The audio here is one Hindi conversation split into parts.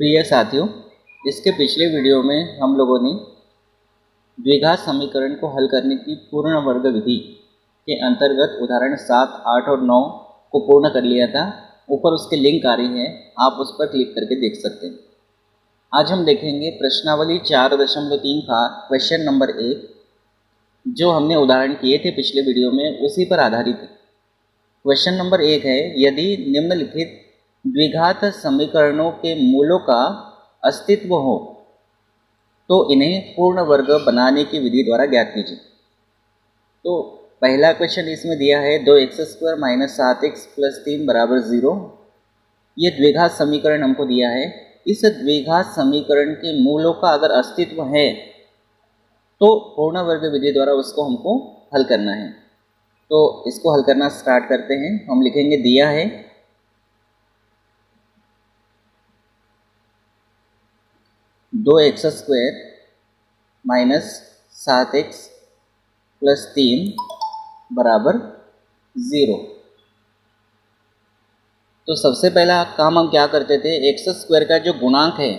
प्रिय साथियों, इसके पिछले वीडियो में हम लोगों ने द्विघात समीकरण को हल करने की पूर्ण वर्ग विधि के अंतर्गत उदाहरण 7, 8 और 9 को पूर्ण कर लिया था। ऊपर उसके लिंक आ रही है, आप उस पर क्लिक करके देख सकते हैं। आज हम देखेंगे प्रश्नावली 4.3 का क्वेश्चन नंबर 1, जो हमने उदाहरण किए थे पिछले वीडियो में, उसी पर आधारित है। क्वेश्चन नंबर 1 है, यदि निम्नलिखित द्विघात समीकरणों के मूलों का अस्तित्व हो तो इन्हें पूर्ण वर्ग बनाने की विधि द्वारा ज्ञात कीजिए। तो पहला क्वेश्चन इसमें दिया है 2x² - 7x + 3 = 0। ये द्विघात समीकरण हमको दिया है। इस द्विघात समीकरण के मूलों का अगर अस्तित्व है तो पूर्ण वर्ग विधि द्वारा उसको हमको हल करना है। तो इसको हल करना स्टार्ट करते हैं। हम लिखेंगे, दिया है 2x² - 7x + 3 = 0। तो सबसे पहला काम हम क्या करते थे, x² का जो गुणांक है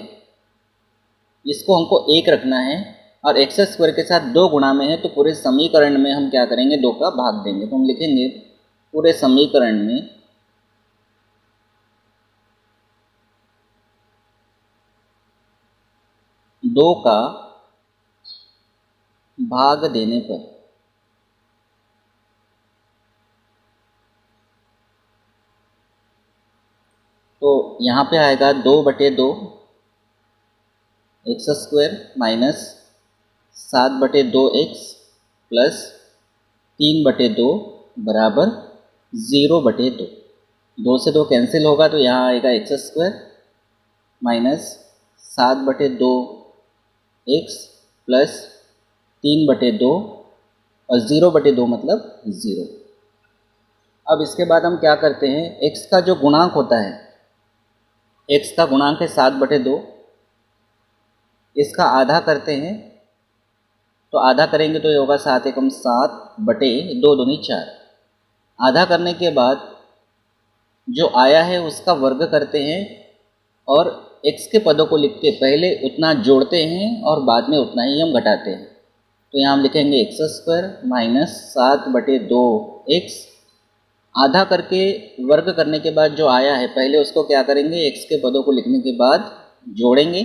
इसको हमको 1 रखना है और x² के साथ 2 गुणा में है, तो पूरे समीकरण में हम क्या करेंगे, 2 का भाग देंगे। तो हम लिखेंगे पूरे समीकरण में 2 का भाग देने पर तो यहाँ पे आएगा 2/2 x² - 7/2x + 3/2 = 0/2। 2 से 2 कैंसिल होगा तो यहाँ आएगा x² - 7/2x + 3/2 और 0/2 मतलब 0। अब इसके बाद हम क्या करते हैं, x का जो गुणांक होता है, x का गुणांक है 7/2, इसका आधा करते हैं। तो आधा करेंगे तो ये होगा 7 × 7/2 दूनी 4। आधा करने के बाद जो आया है उसका वर्ग करते हैं और x के पदों को लिख के पहले उतना जोड़ते हैं और बाद में उतना ही हम घटाते हैं। तो यहाँ हम लिखेंगे x² - 7/2x। आधा करके वर्ग करने के बाद जो आया है पहले उसको क्या करेंगे, x के पदों को लिखने के बाद जोड़ेंगे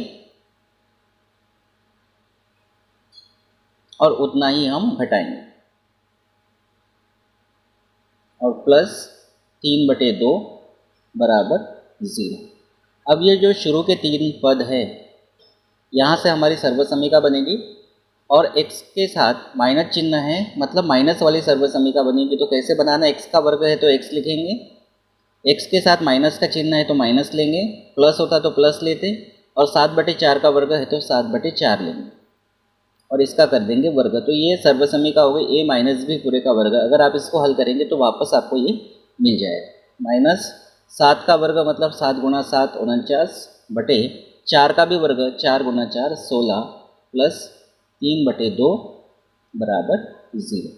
और उतना ही हम घटाएंगे और प्लस 3/2 = 0। अब ये जो शुरू के 3 पद है, यहाँ से हमारी सर्वसमीका बनेगी और x के साथ माइनस चिन्ह है, मतलब माइनस वाली सर्वसमीका बनेगी। तो कैसे बनाना, x का वर्ग है तो x लिखेंगे, x के साथ माइनस का चिन्ह है तो माइनस लेंगे, प्लस होता तो प्लस लेते, और 7/4 का वर्ग है तो 7/4 लेंगे और इसका कर देंगे वर्ग। तो ये सर्वसमीका हो गई a - b पूरे का वर्ग। अगर आप इसको हल करेंगे तो वापस आपको ये मिल जाएगा। -7 का वर्ग मतलब 7 × 7 = 49/4 का भी वर्ग 4 × 4 = 16 + 3/2 = 0।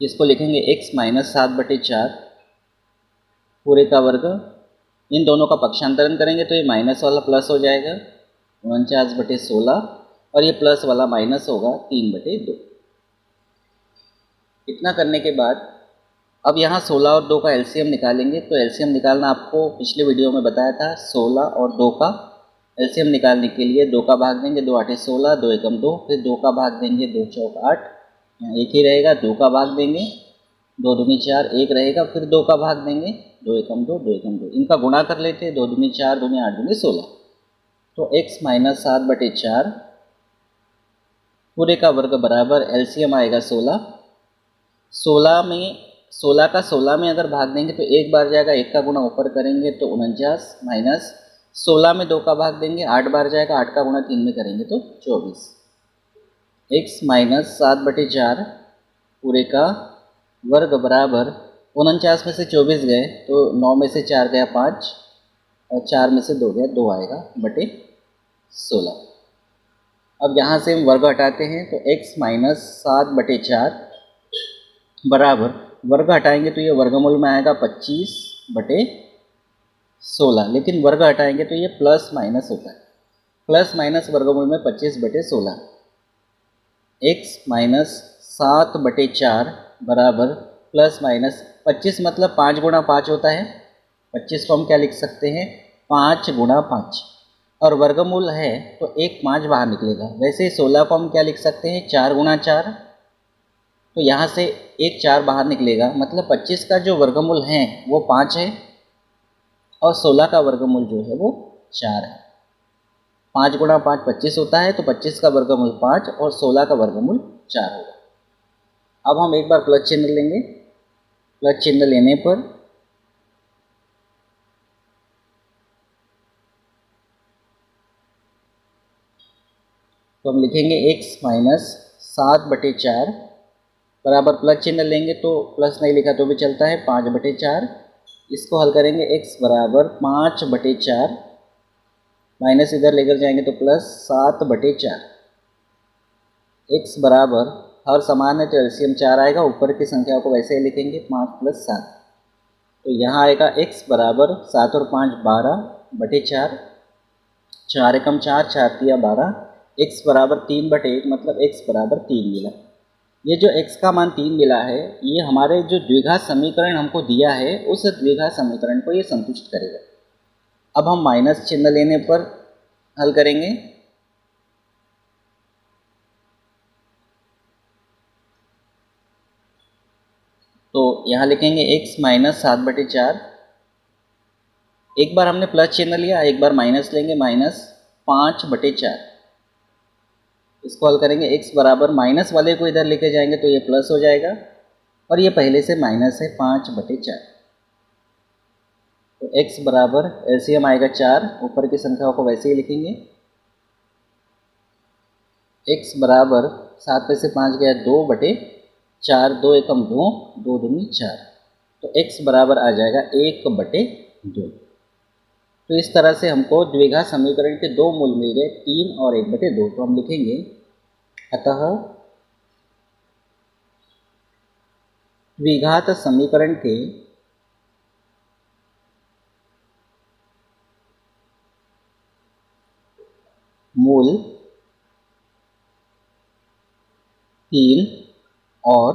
इसको लिखेंगे x - 7/4 पूरे का वर्ग। इन दोनों का पक्षांतरण करेंगे तो ये माइनस वाला प्लस हो जाएगा 49/16 और ये प्लस वाला माइनस होगा 3/2। इतना करने के बाद अब यहाँ 16 और 2 का एलसीएम निकालेंगे। तो एलसीएम निकालना आपको पिछले वीडियो में बताया था। 16 और 2 का एलसीएम निकालने के लिए 2 का भाग देंगे, 2 × 8 = 16, 2 × 2, फिर 2 का भाग देंगे, 2 × 4 = 8, यहाँ एक ही रहेगा, 2 का भाग देंगे, 2 दूनी 4, 1 रहेगा, फिर 2 का भाग देंगे, 2 × 2, 2 × 2, इनका गुणा कर लेते हैं, 2 दूनी 4, दूनी 8, दूनी 16। तो x - 7/4 पूरे का वर्ग बराबर एलसीएम आएगा 16। 16 का 16 में अगर भाग देंगे तो एक बार जाएगा, 1 का गुणा ऊपर करेंगे तो 49, माइनस 16 में 2 का भाग देंगे, 8 बार जाएगा, 8 का गुणा 3 में करेंगे तो 24। x - 7/4 पूरे का वर्ग बराबर 49 में से 24 गए तो 9 में से 4 गया 5 और 4 में से 2 गया 2 आएगा बटे 16। अब यहाँ से हम वर्ग हटाते हैं तो x - 7/4 बराबर वर्ग हटाएंगे तो ये वर्गमूल में आएगा 25/16। 16, लेकिन वर्ग हटाएंगे तो ये प्लस माइनस होता है। प्लस माइनस वर्गमूल में 25/16, x माइनस 7/4 बराबर प्लस माइनस 25, मतलब 5 गुणा 5 होता है। 25 को हम क्या लिख सकते हैं, 5 गुणा 5, और वर्गमूल है तो एक 5 बाहर निकलेगा। वैसे 16 को हम क्या लिख सकते हैं, 4 गुणा 4, तो यहाँ से एक 4 बाहर निकलेगा, मतलब 25 का जो वर्गमूल है वो 5 है और 16 का वर्गमूल जो है वो 4 है। 5 गुणा 5 25 होता है, तो 25 का वर्गमूल 5 और 16 का वर्गमूल 4 होगा। अब हम एक बार प्लस चिन्ह लेंगे। प्लस चिन्ह लेने पर तो हम लिखेंगे x माइनस 7/4 बराबर, प्लस चिन्ह लेंगे तो प्लस नहीं लिखा तो भी चलता है, 5/4। इसको हल करेंगे, x बराबर 5/4 माइनस इधर लेकर जाएंगे तो प्लस 7/4। x बराबर, हर समान है तो एलसीएम 4 आएगा, ऊपर की संख्याओं को वैसे ही लिखेंगे 5 + 7, तो यहाँ आएगा x बराबर 7 और 5 12/4, 4 एकम 4, 4 तिया 12, x बराबर 3/1, मतलब x बराबर 3 मिला। ये जो x का मान 3 मिला है, ये हमारे जो द्विघात समीकरण हमको दिया है उस द्विघात समीकरण को ये संतुष्ट करेगा। अब हम माइनस चिन्ह लेने पर हल करेंगे। तो यहाँ लिखेंगे x माइनस 7/4, एक बार हमने प्लस चिन्ह लिया, एक बार माइनस लेंगे, माइनस 5/4। इसको हल करेंगे, x बराबर, माइनस वाले को इधर लेके जाएंगे तो ये प्लस हो जाएगा और ये पहले से माइनस है 5/4। तो x बराबर एलसीएम आएगा 4, ऊपर की संख्याओं को वैसे ही लिखेंगे। x बराबर 7 में से 5 गया 2/4, 2 एकम 2, 2 दूनी 4, तो x बराबर आ जाएगा 1/2। तो इस तरह से हमको द्विघात समीकरण के दो मूल मिल गए, 3 और 1/2। तो हम लिखेंगे, अतः द्विघात समीकरण के मूल 3 और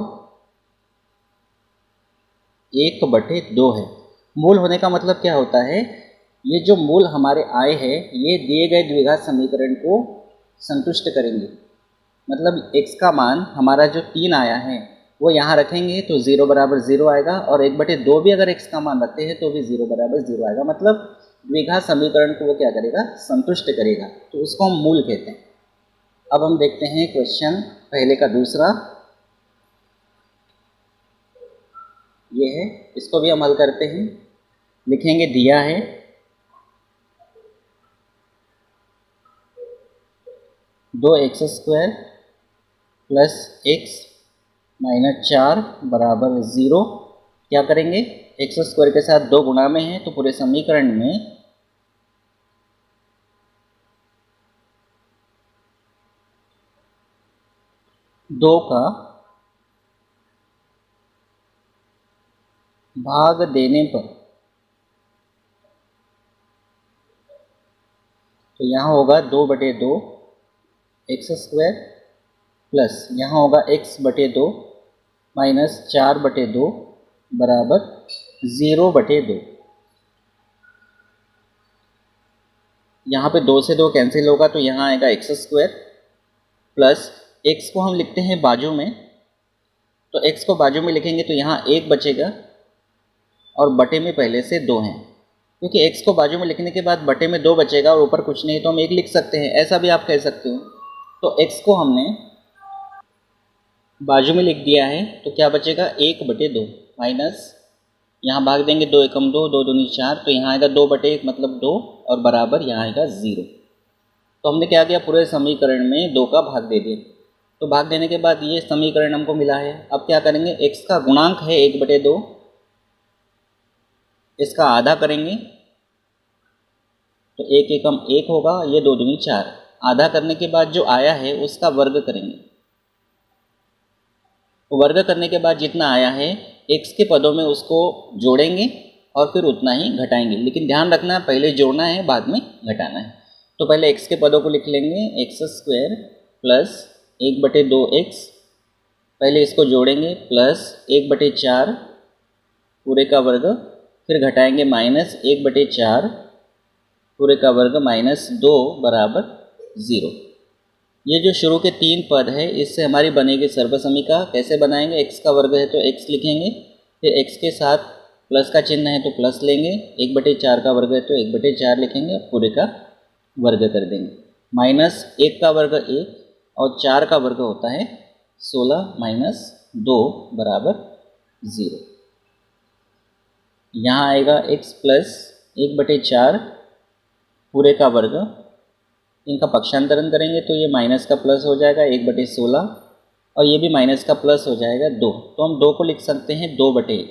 1/2 है। मूल होने का मतलब क्या होता है, ये जो मूल हमारे आए हैं ये दिए गए द्विघात समीकरण को संतुष्ट करेंगे। मतलब x का मान हमारा जो 3 आया है वो यहाँ रखेंगे तो 0 बराबर 0 आएगा, और 1/2 भी अगर x का मान रखते हैं तो भी 0 बराबर 0 आएगा। मतलब द्विघात समीकरण को वो क्या करेगा, संतुष्ट करेगा, तो उसको हम मूल कहते हैं। अब हम देखते हैं क्वेश्चन पहले का दूसरा, ये है, इसको भी हम हल करते हैं। लिखेंगे, दिया है 2x² प्लस x माइनस 4 बराबर 0। क्या करेंगे, x² के साथ 2 गुणा में है तो पूरे समीकरण में दो का भाग देने पर, तो यहाँ होगा 2/2 x² प्लस यहाँ होगा x/2 माइनस 4/2 बराबर 0/2। यहाँ पे 2 से 2 कैंसिल होगा तो यहाँ आएगा x² प्लस x को हम लिखते हैं बाजू में, तो x को बाजू में लिखेंगे तो यहाँ 1 बचेगा और बटे में पहले से 2 हैं, क्योंकि x को बाजू में लिखने के बाद बटे में 2 बचेगा और ऊपर कुछ नहीं तो हम 1 लिख सकते हैं, ऐसा भी आप कह सकते हो। तो x को हमने बाजू में लिख दिया है तो क्या बचेगा, 1/2 माइनस यहाँ भाग देंगे 2 एकम 2, 2 दूनी 4, तो यहाँ आएगा 2/1 मतलब 2 और बराबर यहाँ आएगा 0। तो हमने क्या किया, पूरे समीकरण में 2 का भाग दे दिया। तो भाग देने के बाद ये समीकरण हमको मिला है। अब क्या करेंगे, x का गुणांक है 1/2, इसका आधा करेंगे तो 1 एकम 1 होगा, ये 2 दूनी 4, आधा करने के बाद जो आया है उसका वर्ग करेंगे। तो वर्ग करने के बाद जितना आया है x के पदों में उसको जोड़ेंगे और फिर उतना ही घटाएंगे, लेकिन ध्यान रखना है पहले जोड़ना है बाद में घटाना है। तो पहले x के पदों को लिख लेंगे, एक्स स्क्वायर प्लस 1/2x, पहले इसको जोड़ेंगे, प्लस 1/4 पूरे का वर्ग, फिर घटाएंगे माइनस 1/4 पूरे का वर्ग माइनस 2 बराबर 0। ये जो शुरू के 3 पद है इससे हमारी बनेगी सर्वसमीका। कैसे बनाएंगे, x का वर्ग है तो x लिखेंगे, फिर x के साथ प्लस का चिन्ह है तो प्लस लेंगे, 1/4 का वर्ग है तो 1/4 लिखेंगे, पूरे का वर्ग कर देंगे। माइनस 1 का वर्ग 1 और 4 का वर्ग होता है 16 माइनस 2 बराबर 0। यहाँ आएगा x प्लस 1/4 पूरे का वर्ग, इनका पक्षांतरण करेंगे तो ये माइनस का प्लस हो जाएगा 1/16 और ये भी माइनस का प्लस हो जाएगा 2, तो हम 2 को लिख सकते हैं 2/1।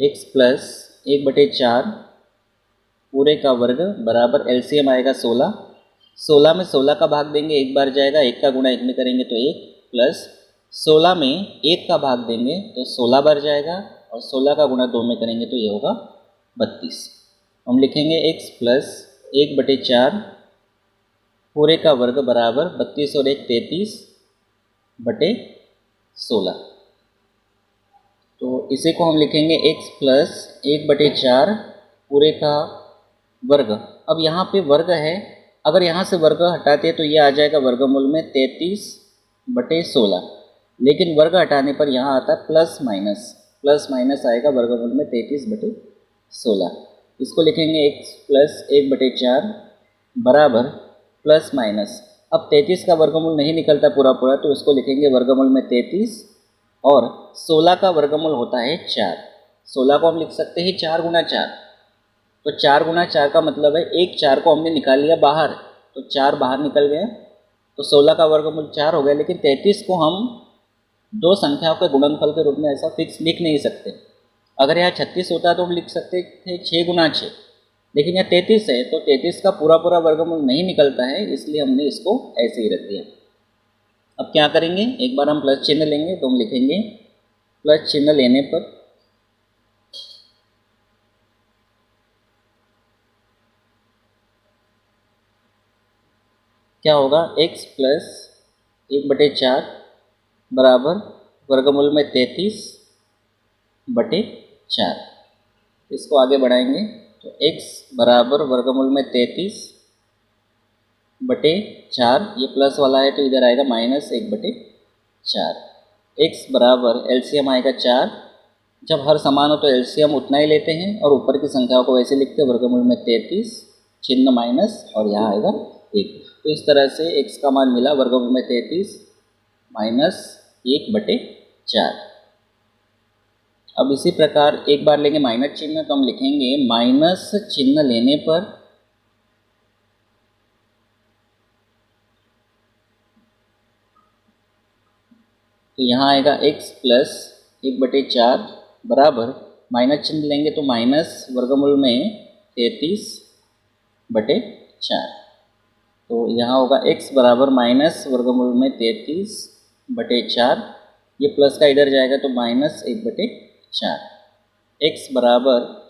x प्लस 1/4 पूरे का वर्ग बराबर एलसीएम आएगा 16, 16 में 16 का भाग देंगे 1 बार जाएगा, 1 का गुणा 1 में करेंगे तो 1, प्लस 16 में 1 का भाग देंगे तो 16 बार जाएगा और 16 का गुणा 2 में करेंगे तो ये होगा 32। हम लिखेंगे x प्लस 1/4 पूरे का वर्ग बराबर 32 और 1 33/16। तो इसी को हम लिखेंगे x प्लस 1/4 पूरे का वर्ग। अब यहाँ पे वर्ग है, अगर यहाँ से वर्ग हटाते तो ये आ जाएगा वर्गमूल में 33/16, लेकिन वर्ग हटाने पर यहाँ आता है प्लस माइनस आएगा वर्गमूल में 33/16। इसको लिखेंगे x प्लस 1/4 बराबर प्लस माइनस, अब 33 का वर्गमूल नहीं निकलता पूरा तो इसको लिखेंगे वर्गमूल में 33 और 16 का वर्गमूल होता है 4। 16 को हम लिख सकते हैं 4 गुना 4, तो 4 गुना 4 का मतलब है एक 4 को हमने निकाल लिया बाहर, तो 4 बाहर निकल गया, तो 16 का वर्गमूल 4 हो गया। लेकिन 33 को हम दो संख्याओं के गुणनफल के रूप में ऐसा फिक्स लिख नहीं सकते। अगर यहाँ 36 होता तो हम लिख सकते थे 6 गुना 6, लेकिन यहाँ 33 है तो 33 का पूरा वर्गमूल नहीं निकलता है, इसलिए हमने इसको ऐसे ही रख दिया। अब क्या करेंगे, एक बार हम प्लस चिन्ह लेंगे तो हम लिखेंगे प्लस चिन्ह लेने पर क्या होगा, x प्लस 1/4 बराबर वर्गमूल में 33/4। इसको आगे बढ़ाएंगे तो x बराबर वर्गमूल में 33/4, ये प्लस वाला है तो इधर आएगा माइनस 1/4। x बराबर एलसीएम आएगा 4, जब हर समान हो तो एलसीएम उतना ही लेते हैं और ऊपर की संख्याओं को वैसे लिखते हैं, वर्गमूल में 33 चिन्ह माइनस और यहाँ आएगा 1। तो इस तरह से x का मान मिला वर्गमूल में 33 माइनस 1/4। अब इसी प्रकार एक बार लेंगे माइनस चिन्ह तो हम लिखेंगे माइनस चिन्ह लेने पर तो यहाँ आएगा x प्लस 1/4 बराबर माइनस चिन्ह लेंगे तो माइनस वर्गमूल में 33/4। तो यहाँ होगा x बराबर माइनस वर्गमूल में 33/4, ये प्लस का इधर जाएगा तो माइनस 1/4। x बराबर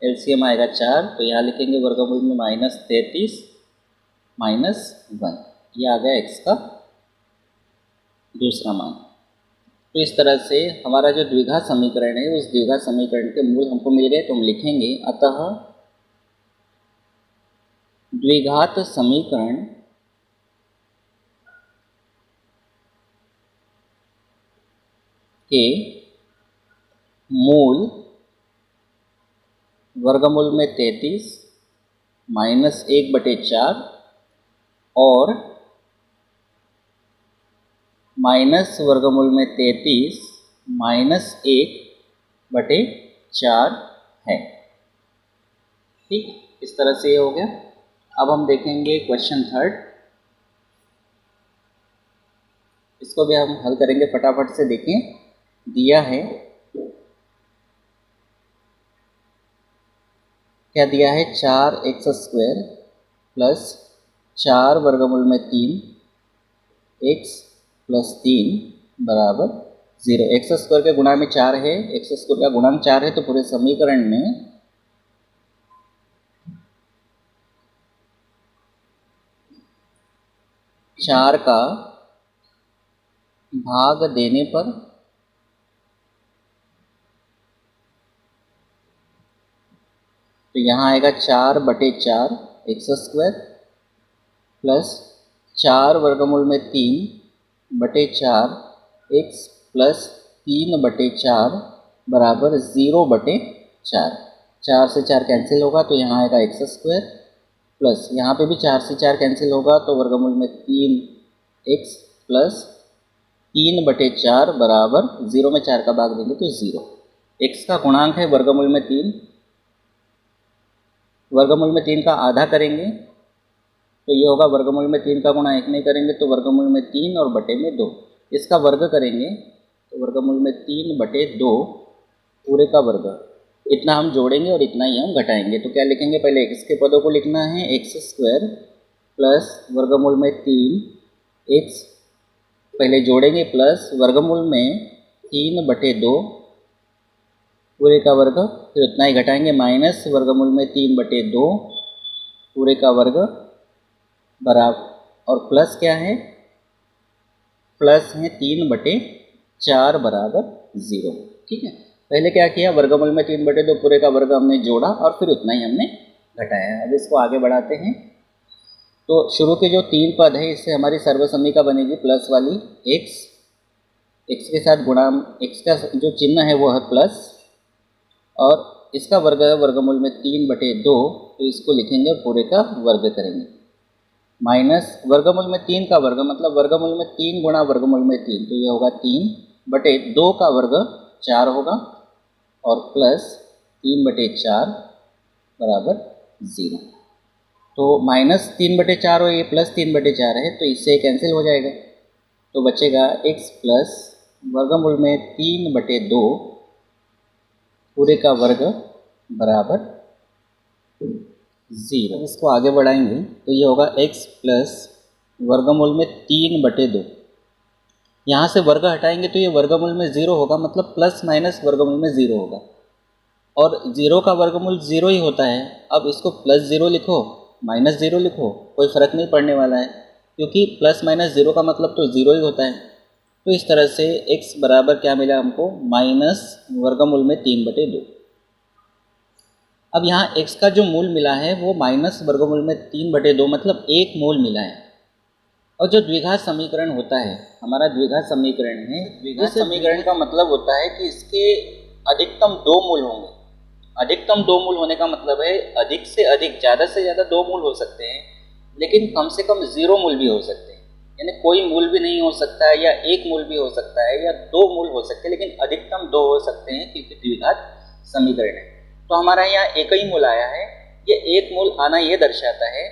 एलसीएम आएगा 4, तो यहाँ लिखेंगे वर्गमूल में माइनस 33 माइनस 1, ये आ गया x का दूसरा मान। तो इस तरह से हमारा जो द्विघात समीकरण है उस द्विघात समीकरण के मूल हमको मिल गए, तो हम लिखेंगे अतः द्विघात समीकरण के मूल वर्गमूल में 33 माइनस 1/4 और माइनस वर्गमूल में 33 माइनस 1/4 है। ठीक, इस तरह से ये हो गया। अब हम देखेंगे क्वेश्चन 3, इसको भी हम हल करेंगे फटाफट से। देखें, दिया है, क्या दिया है, 4x² प्लस 4 वर्गमूल में 3 x प्लस 3 बराबर 0। एक्स स्क्वायर के गुणा में 4 है, एक्स स्क्वायर का गुणांक 4 है, तो पूरे समीकरण में 4 का भाग देने पर तो यहाँ आएगा 4/4 एक्स स्क्वायर प्लस 4 वर्गमूल में 3/4 एक्स प्लस 3/4 बराबर 0/4। 4 से 4 कैंसिल होगा तो यहाँ आएगा एक्स स्क्वायर प्लस यहाँ पे भी 4 से 4 कैंसिल होगा तो वर्गमूल में 3 एक्स प्लस 3/4 बराबर 0 में 4 का भाग देंगे तो 0। एक्स का गुणांक है वर्गमूल में 3, वर्गमूल में 3 का आधा करेंगे तो ये होगा वर्गमूल में 3 का गुणा 1 नहीं करेंगे तो वर्गमूल में 3 और बटे में 2। इसका वर्ग करेंगे तो वर्गमूल में 3/2 पूरे का वर्ग। इतना हम जोड़ेंगे और इतना ही हम घटाएंगे। तो क्या लिखेंगे, पहले एक्स के पदों को लिखना है, एक्स स्क्वायर प्लस वर्गमूल में 3 एक्स पहले जोड़ेंगे प्लस वर्गमूल में 3/2 पूरे का वर्ग, फिर उतना ही घटाएंगे माइनस वर्गमूल में 3/2 पूरे का वर्ग बराबर, और प्लस क्या है, प्लस है 3/4 बराबर 0। ठीक है, पहले क्या किया, वर्गमूल में 3/2 पूरे का वर्ग हमने जोड़ा और फिर उतना ही हमने घटाया। अब इसको आगे बढ़ाते हैं। तो शुरू के जो 3 पद है इससे हमारी सर्वसमीका बनेगी प्लस वाली, एक्स के साथ गुणा, एक्स का जो चिन्ह है वो है प्लस और इसका वर्ग है वर्गमूल में 3/2 तो इसको लिखेंगे और पूरे का वर्ग करेंगे, माइनस वर्गमूल में 3 का वर्ग मतलब वर्गमूल में 3 गुणा वर्गमूल में 3 तो ये होगा 3/2 का वर्ग 4 होगा और प्लस 3/4 बराबर 0। तो माइनस 3/4 और ये प्लस 3/4 है तो इससे कैंसिल हो जाएगा तो बचेगा x प्लस वर्गमूल में 3/2 पूरे का वर्ग बराबर 0। इसको आगे बढ़ाएंगे तो ये होगा x प्लस वर्गमूल में 3/2। यहाँ से वर्ग हटाएंगे तो ये वर्गमूल में 0 होगा, मतलब प्लस माइनस वर्गमूल में 0 होगा और 0 का वर्गमूल 0 ही होता है। अब इसको प्लस 0 लिखो माइनस 0 लिखो कोई फ़र्क नहीं पड़ने वाला है, क्योंकि प्लस माइनस 0 का मतलब तो 0 ही होता है। तो इस तरह से x बराबर क्या मिला हमको, माइनस वर्गमूल में 3/2। अब यहाँ x का जो मूल मिला है वो माइनस वर्गमूल में 3/2 मतलब 1 मूल मिला है। और जो द्विघात समीकरण होता है, हमारा द्विघात समीकरण है, द्विघात समीकरण का मतलब होता है कि इसके अधिकतम 2 मूल होंगे। अधिकतम 2 मूल होने का मतलब है अधिक से अधिक, ज़्यादा से ज़्यादा 2 मूल हो सकते हैं, लेकिन कम से कम 0 मूल भी हो सकते हैं, यानी कोई मूल भी नहीं हो सकता है, या 1 मूल भी हो सकता है, या 2 मूल हो सकते हैं, लेकिन अधिकतम 2 हो सकते हैं क्योंकि द्विघात समीकरण है। तो हमारा यहाँ एक ही मूल आया है। ये एक मूल आना ये दर्शाता है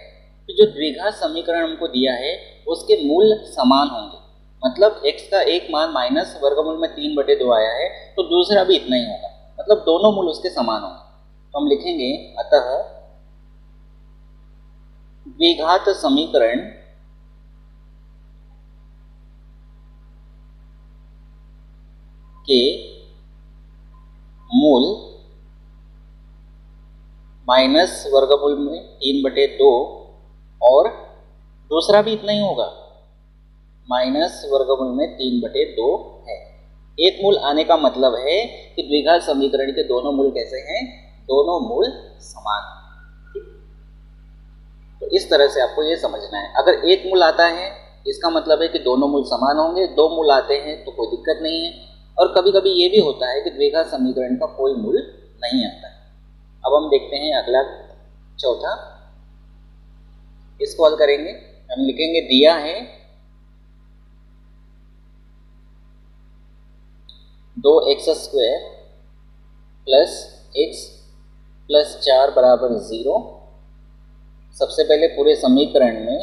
कि जो द्विघात समीकरण हमको दिया है उसके मूल समान होंगे, मतलब x का एक मान माइनस वर्गमूल में 3/2 आया है तो दूसरा भी इतना ही होगा, मतलब दोनों मूल उसके समान होंगे। तो हम लिखेंगे अतः द्विघात समीकरण के मूल माइनस वर्गमूल में 3/2 और दूसरा भी इतना ही होगा, माइनस वर्गमूल में 3/2 है। एक मूल आने का मतलब है कि द्विघात समीकरण के दोनों मूल कैसे हैं, दोनों मूल समान हैं। तो इस तरह से आपको ये समझना है। अगर एक मूल आता है इसका मतलब है कि दोनों मूल समान होंगे, 2 मूल आते हैं तो कोई दिक्कत नहीं है, और कभी कभी ये भी होता है कि द्विघात समीकरण का कोई मूल नहीं आता है। अब हम देखते हैं अगला चौथा, इसको हल करेंगे। हम लिखेंगे दिया है 2x² प्लस x प्लस 4 बराबर 0। सबसे पहले पूरे समीकरण में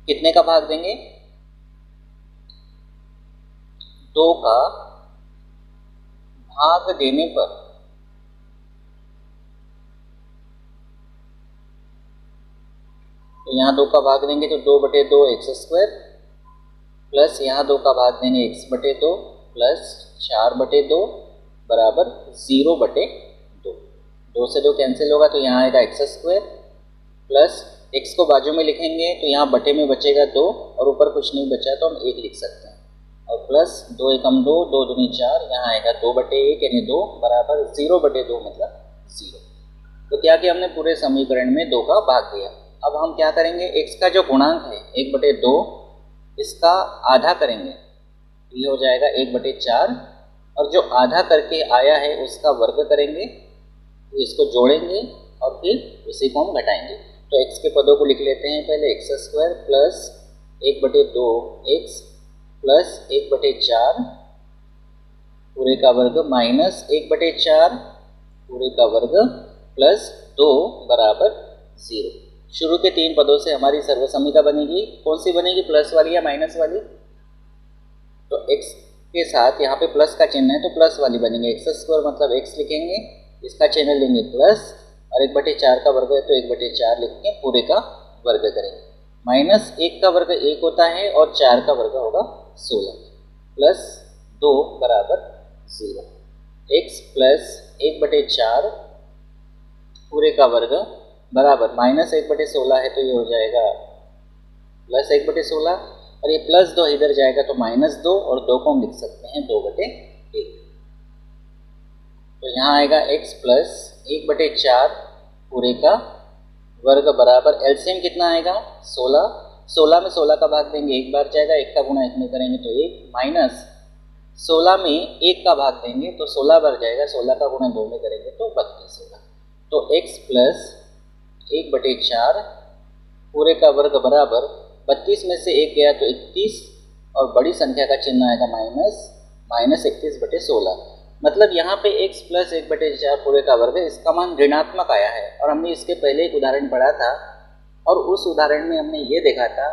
कितने का भाग देंगे, 2 का भाग देने पर तो यहाँ 2 का भाग देंगे तो 2/2 x² प्लस यहाँ 2 का भाग देंगे x बटे 2 प्लस 4 बटे 2 बराबर 0 बटे 2। 2 से 2 कैंसिल होगा तो यहाँ आएगा एक्स स्क्वायर प्लस x को बाजू में लिखेंगे तो यहाँ बटे में बचेगा 2 और ऊपर कुछ नहीं बचा तो हम 1 लिख सकते हैं और प्लस 2 एकम 2, 2 दूनी 4, यहाँ आएगा 2 बटे 1 यानी 2 बराबर 0 बटे 2 मतलब 0। तो क्या किया हमने पूरे समीकरण में 2 का भाग दिया। अब हम क्या करेंगे, x का जो गुणांक है 1 बटे 2 इसका आधा करेंगे, ये हो जाएगा 1 बटे 4 और जो आधा करके आया है उसका वर्ग करेंगे, तो इसको जोड़ेंगे और फिर उसी को हम घटाएंगे। तो x के पदों को लिख लेते हैं पहले, एक्स स्क्वायर प्लस 1 बटे 2 x प्लस 1 बटे 4 पूरे का वर्ग माइनस 1 बटे 4 पूरे का वर्ग प्लस 2 बराबर 0। शुरू के 3 पदों से हमारी सर्वसमीका बनेगी, कौन सी बनेगी, प्लस वाली या माइनस वाली। तो x के साथ यहाँ पे प्लस का चिन्ह है तो प्लस वाली बनेगी, एक्स स्क्वायर मतलब x लिखेंगे, इसका चिन्ह लेंगे प्लस और 1 बटे 4 का वर्ग है तो 1 बटे 4 लिख के पूरे का वर्ग करेंगे। माइनस 1 का वर्ग 1 होता है और 4 का वर्ग होगा 16 प्लस 2 बराबर 0। x प्लस 1 बटे 4 पूरे का वर्ग बराबर माइनस 1 बटे 16 है तो ये हो जाएगा प्लस 1 बटे 16 और ये प्लस 2 इधर जाएगा तो माइनस 2 और 2 को हम लिख सकते हैं 2 बटे 1। तो यहाँ आएगा x प्लस 1 बटे 4 पूरे का वर्ग बराबर एलसीएम कितना आएगा 16। 16 में 16 का भाग देंगे, एक बार जाएगा, 1 का गुणा 1 में करेंगे तो 1 माइनस 16 में 1 का भाग देंगे तो 16 बार जाएगा, 16 का गुणा 2 में करेंगे तो 32 होगा। तो x प्लस 1 बटे 4 पूरे का वर्ग बराबर 32 में से 1 गया तो 31 और बड़ी संख्या का चिन्ह आएगा माइनस 31 बटे 16। मतलब यहाँ पे x प्लस 1 बटे 4 पूरे का वर्ग, इसका मान ऋणात्मक आया है और हमने इसके पहले एक उदाहरण पढ़ा था और उस उदाहरण में हमने ये देखा था,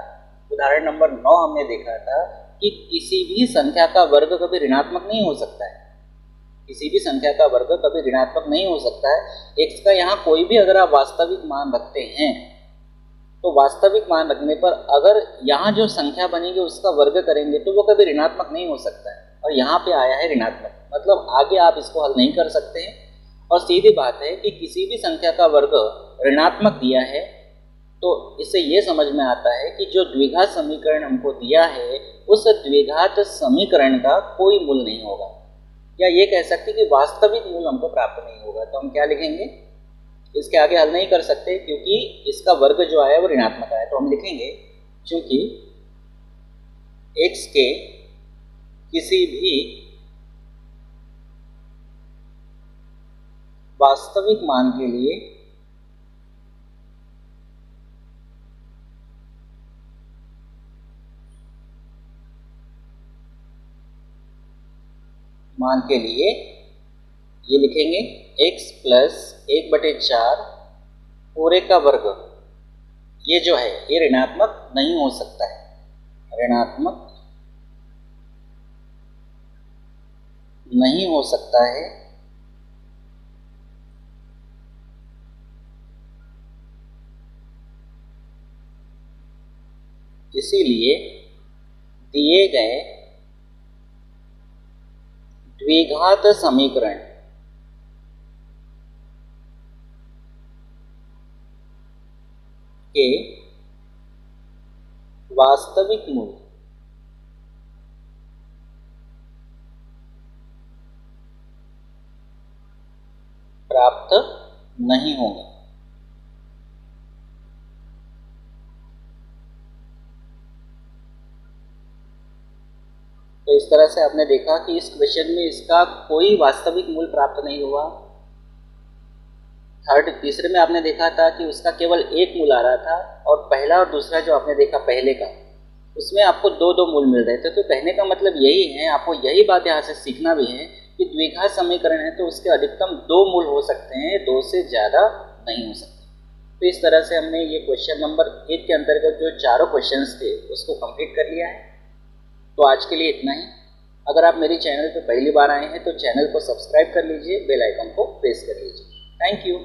उदाहरण नंबर 9 हमने देखा था कि किसी भी संख्या का वर्ग कभी ऋणात्मक नहीं हो सकता है, किसी भी संख्या का वर्ग कभी ऋणात्मक नहीं हो सकता है। x का यहाँ कोई भी अगर आप वास्तविक मान रखते हैं तो वास्तविक मान रखने पर अगर यहाँ जो संख्या बनेगी उसका वर्ग करेंगे तो वो कभी ऋणात्मक नहीं हो सकता है और यहाँ पे आया है ऋणात्मक, मतलब आगे आप इसको हल नहीं कर सकते हैं। और सीधी बात है कि किसी भी संख्या का वर्ग ऋणात्मक दिया है तो इससे ये समझ में आता है कि जो द्विघात समीकरण हमको दिया है उस द्विघात समीकरण का कोई मूल नहीं होगा, या ये कह सकते कि वास्तविक मूल हमको प्राप्त नहीं होगा। तो हम क्या लिखेंगे, इसके आगे हल नहीं कर सकते क्योंकि इसका वर्ग जो आया वो ऋणात्मक आया। तो हम लिखेंगे क्योंकि x के किसी भी वास्तविक मान के लिए ये लिखेंगे x प्लस 1 बटे 4 पूरे का वर्ग, ये जो है ये ऋणात्मक नहीं हो सकता है, ऋणात्मक नहीं हो सकता है। इसीलिए दिए गए द्विघात समीकरण के वास्तविक मूल प्राप्त नहीं होंगे। तो इस तरह से आपने देखा कि इस क्वेश्चन में इसका कोई वास्तविक मूल प्राप्त नहीं हुआ। तीसरे में आपने देखा था कि उसका केवल एक मूल आ रहा था और पहला और दूसरा जो आपने देखा पहले का, उसमें आपको दो मूल मिल रहे थे। तो कहने का मतलब यही है, आपको यही बात यहाँ से सीखना भी है कि द्विघात समीकरण है तो उसके अधिकतम 2 मूल हो सकते हैं, 2 से ज़्यादा नहीं हो सकते। तो इस तरह से हमने ये क्वेश्चन नंबर 1 के अंतर्गत जो चारों क्वेश्चंस थे उसको कंप्लीट कर लिया है। तो आज के लिए इतना ही। अगर आप मेरे चैनल पर पहली बार आए हैं तो चैनल को सब्सक्राइब कर लीजिए, बेल आइकन को प्रेस कर लीजिए। Thank you.